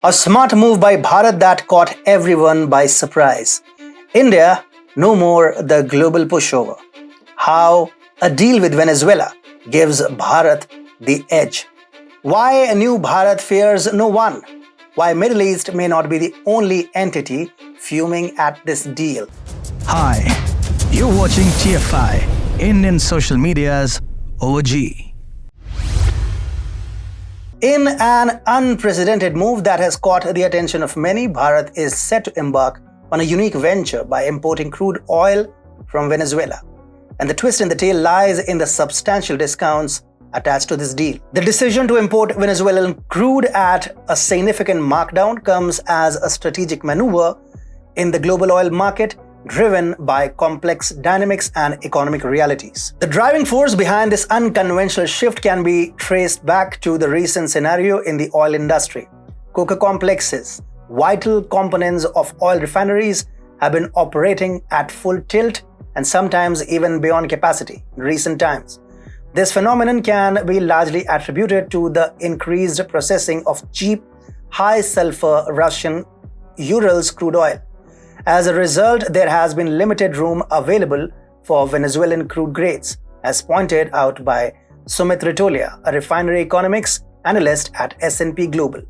A smart move by Bharat that caught everyone by surprise. India, no more the global pushover. How a deal with Venezuela gives Bharat the edge. Why a new Bharat fears no one. Why Middle East may not be the only entity fuming at this deal. Hi, you're watching TFI, Indian social media's OG. In an unprecedented move that has caught the attention of many, Bharat is set to embark on a unique venture by importing crude oil from Venezuela. And the twist in the tale lies in the substantial discounts attached to this deal. The decision to import Venezuelan crude at a significant markdown comes as a strategic maneuver in the global oil market, driven by complex dynamics and economic realities. The driving force behind this unconventional shift can be traced back to the recent scenario in the oil industry. Coker complexes, vital components of oil refineries, have been operating at full tilt and sometimes even beyond capacity in recent times. This phenomenon can be largely attributed to the increased processing of cheap, high-sulfur Russian Urals crude oil. As a result, there has been limited room available for Venezuelan crude grades, as pointed out by Sumit Ritolia, a refinery economics analyst at S&P Global.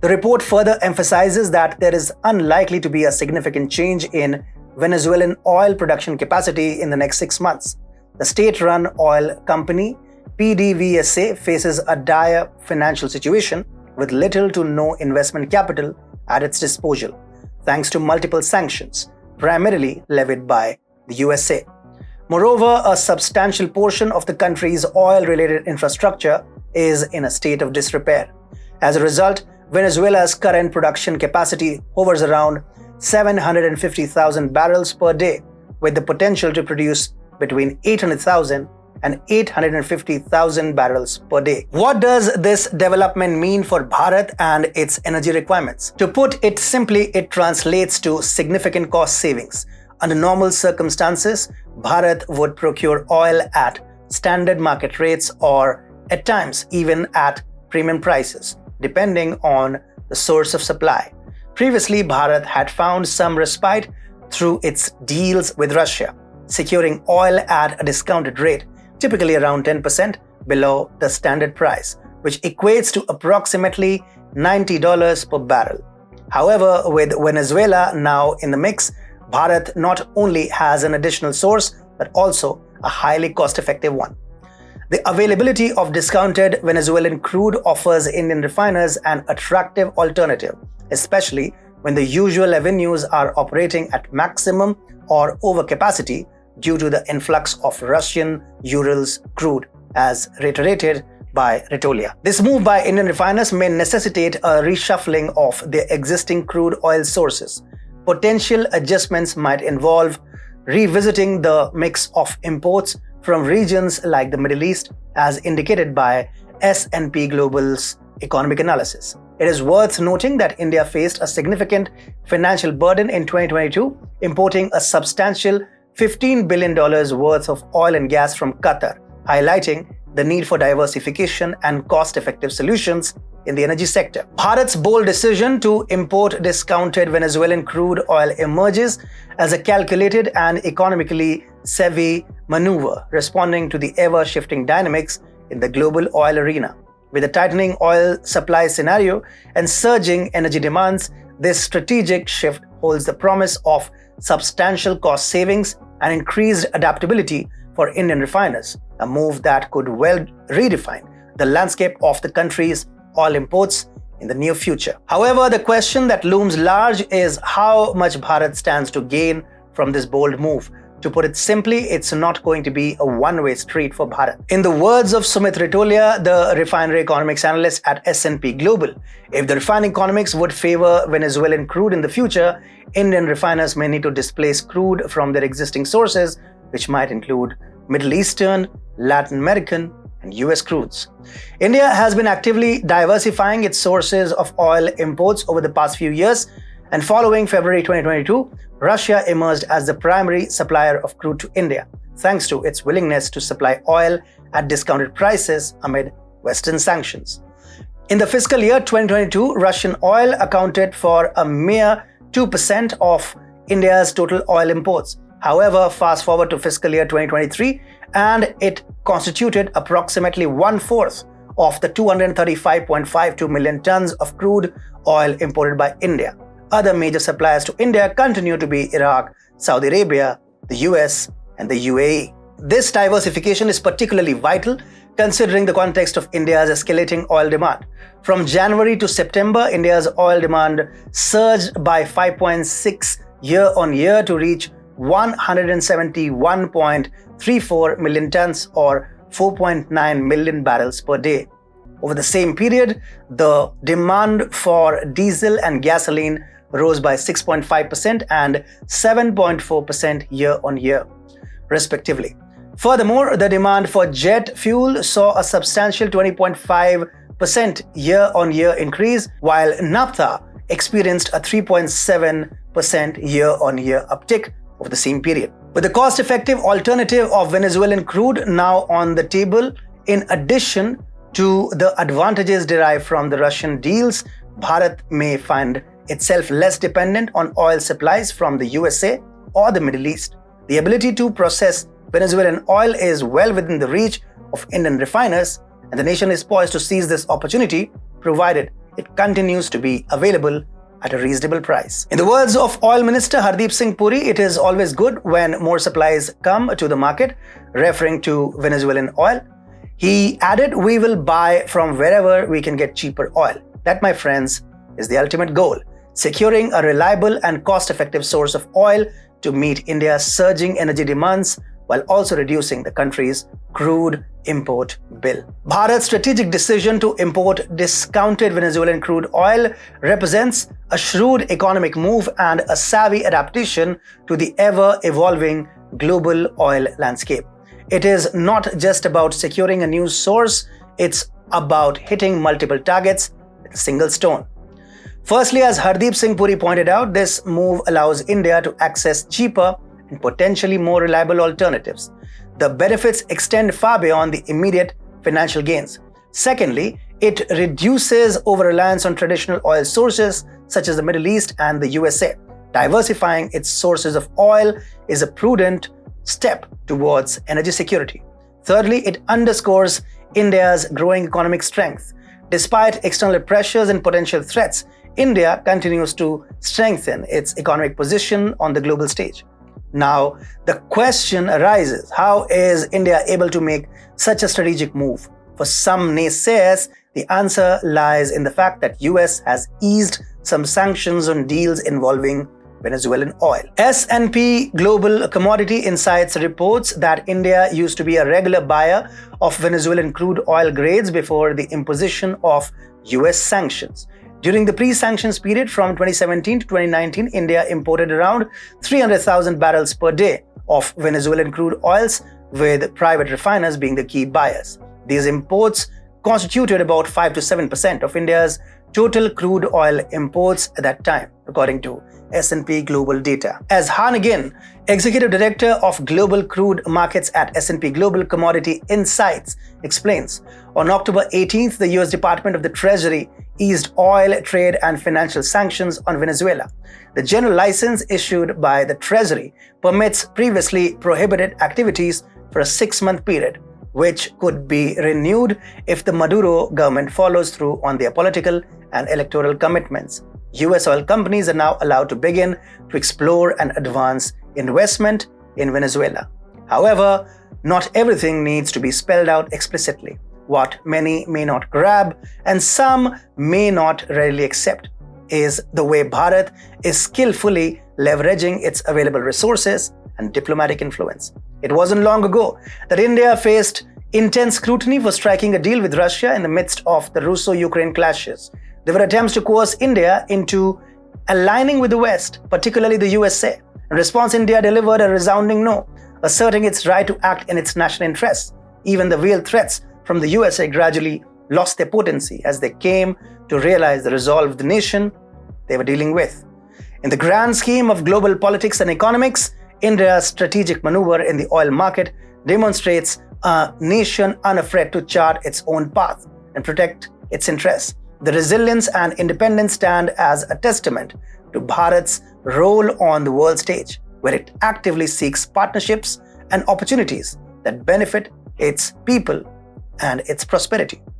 The report further emphasizes that there is unlikely to be a significant change in Venezuelan oil production capacity in the next 6 months. The state-run oil company PDVSA faces a dire financial situation with little to no investment capital at its disposal, thanks to multiple sanctions, primarily levied by the USA. Moreover, a substantial portion of the country's oil-related infrastructure is in a state of disrepair. As a result, Venezuela's current production capacity hovers around 750,000 barrels per day, with the potential to produce between 800,000 and 850,000 barrels per day. What does this development mean for Bharat and its energy requirements? To put it simply, it translates to significant cost savings. Under normal circumstances, Bharat would procure oil at standard market rates or at times even at premium prices, depending on the source of supply. Previously, Bharat had found some respite through its deals with Russia, securing oil at a discounted rate, typically around 10% below the standard price, which equates to approximately $90 per barrel. However, with Venezuela now in the mix, Bharat not only has an additional source, but also a highly cost-effective one. The availability of discounted Venezuelan crude offers Indian refiners an attractive alternative, especially when the usual avenues are operating at maximum or overcapacity due to the influx of Russian Urals crude, as reiterated by Ritolia. This move by Indian refiners may necessitate a reshuffling of their existing crude oil sources. Potential adjustments might involve revisiting the mix of imports from regions like the Middle East, as indicated by S&P Global's economic analysis. It is worth noting that India faced a significant financial burden in 2022, importing a substantial $15 billion worth of oil and gas from Qatar, highlighting the need for diversification and cost-effective solutions in the energy sector. Bharat's bold decision to import discounted Venezuelan crude oil emerges as a calculated and economically savvy maneuver, responding to the ever-shifting dynamics in the global oil arena. With a tightening oil supply scenario and surging energy demands, this strategic shift holds the promise of substantial cost savings and increased adaptability for Indian refiners, a move that could well redefine the landscape of the country's oil imports in the near future. However, the question that looms large is how much Bharat stands to gain from this bold move. To put it simply, it's not going to be a one-way street for Bharat. In the words of Sumit Ritolia, the refinery economics analyst at S&P Global, if the refining economics would favor Venezuelan crude in the future, Indian refiners may need to displace crude from their existing sources, which might include Middle Eastern, Latin American, and US crudes. India has been actively diversifying its sources of oil imports over the past few years, and following February 2022, Russia emerged as the primary supplier of crude to India, thanks to its willingness to supply oil at discounted prices amid Western sanctions. In the fiscal year 2022, Russian oil accounted for a mere 2% of India's total oil imports. However, fast forward to fiscal year 2023, and it constituted approximately 1/4 of the 235.52 million tons of crude oil imported by India. Other major suppliers to India continue to be Iraq, Saudi Arabia, the US, and the UAE. This diversification is particularly vital considering the context of India's escalating oil demand. From January to September, India's oil demand surged by 5.6 year-on-year to reach 171.34 million tons or 4.9 million barrels per day. Over the same period, the demand for diesel and gasoline rose by 6.5% and 7.4% year-on-year, respectively. Furthermore, the demand for jet fuel saw a substantial 20.5% year-on-year increase, while naphtha experienced a 3.7% year-on-year uptick over the same period. With the cost-effective alternative of Venezuelan crude now on the table, in addition to the advantages derived from the Russian deals, Bharat may find itself less dependent on oil supplies from the USA or the Middle East. The ability to process Venezuelan oil is well within the reach of Indian refiners, and the nation is poised to seize this opportunity provided it continues to be available at a reasonable price. In the words of Oil Minister Hardeep Singh Puri, it is always good when more supplies come to the market, referring to Venezuelan oil. He added, "We will buy from wherever we can get cheaper oil. That, my friends, is the ultimate goal, securing a reliable and cost-effective source of oil to meet India's surging energy demands while also reducing the country's crude import bill." Bharat's strategic decision to import discounted Venezuelan crude oil represents a shrewd economic move and a savvy adaptation to the ever-evolving global oil landscape. It is not just about securing a new source, it's about hitting multiple targets with a single stone. Firstly, as Hardeep Singh Puri pointed out, this move allows India to access cheaper and potentially more reliable alternatives. The benefits extend far beyond the immediate financial gains. Secondly, it reduces over-reliance on traditional oil sources such as the Middle East and the USA. Diversifying its sources of oil is a prudent step towards energy security. Thirdly, it underscores India's growing economic strength. Despite external pressures and potential threats, India continues to strengthen its economic position on the global stage. Now, the question arises, how is India able to make such a strategic move? For some naysayers, the answer lies in the fact that US has eased some sanctions on deals involving Venezuelan oil. S&P Global Commodity Insights reports that India used to be a regular buyer of Venezuelan crude oil grades before the imposition of US sanctions. During the pre-sanctions period from 2017 to 2019, India imported around 300,000 barrels per day of Venezuelan crude oils, with private refiners being the key buyers. These imports constituted about 5 to 7% of India's total crude oil imports at that time, according to S&P Global data. As Hannigan, Executive Director of Global Crude Markets at S&P Global Commodity Insights, explains, on October 18th, the US Department of the Treasury eased oil, trade, and financial sanctions on Venezuela. The general license issued by the Treasury permits previously prohibited activities for a 6-month period, which could be renewed if the Maduro government follows through on their political and electoral commitments. US oil companies are now allowed to begin to explore and advance investment in Venezuela. However, not everything needs to be spelled out explicitly. What many may not grab and some may not readily accept is the way Bharat is skillfully leveraging its available resources and diplomatic influence. It wasn't long ago that India faced intense scrutiny for striking a deal with Russia in the midst of the Russo-Ukraine clashes. There were attempts to coerce India into aligning with the West, particularly the USA. In response, India delivered a resounding no, asserting its right to act in its national interests. Even the veiled threats from the USA gradually lost their potency as they came to realize the resolve of the nation they were dealing with. In the grand scheme of global politics and economics, India's strategic maneuver in the oil market demonstrates a nation unafraid to chart its own path and protect its interests. The resilience and independence stand as a testament to Bharat's role on the world stage, where it actively seeks partnerships and opportunities that benefit its people and its prosperity.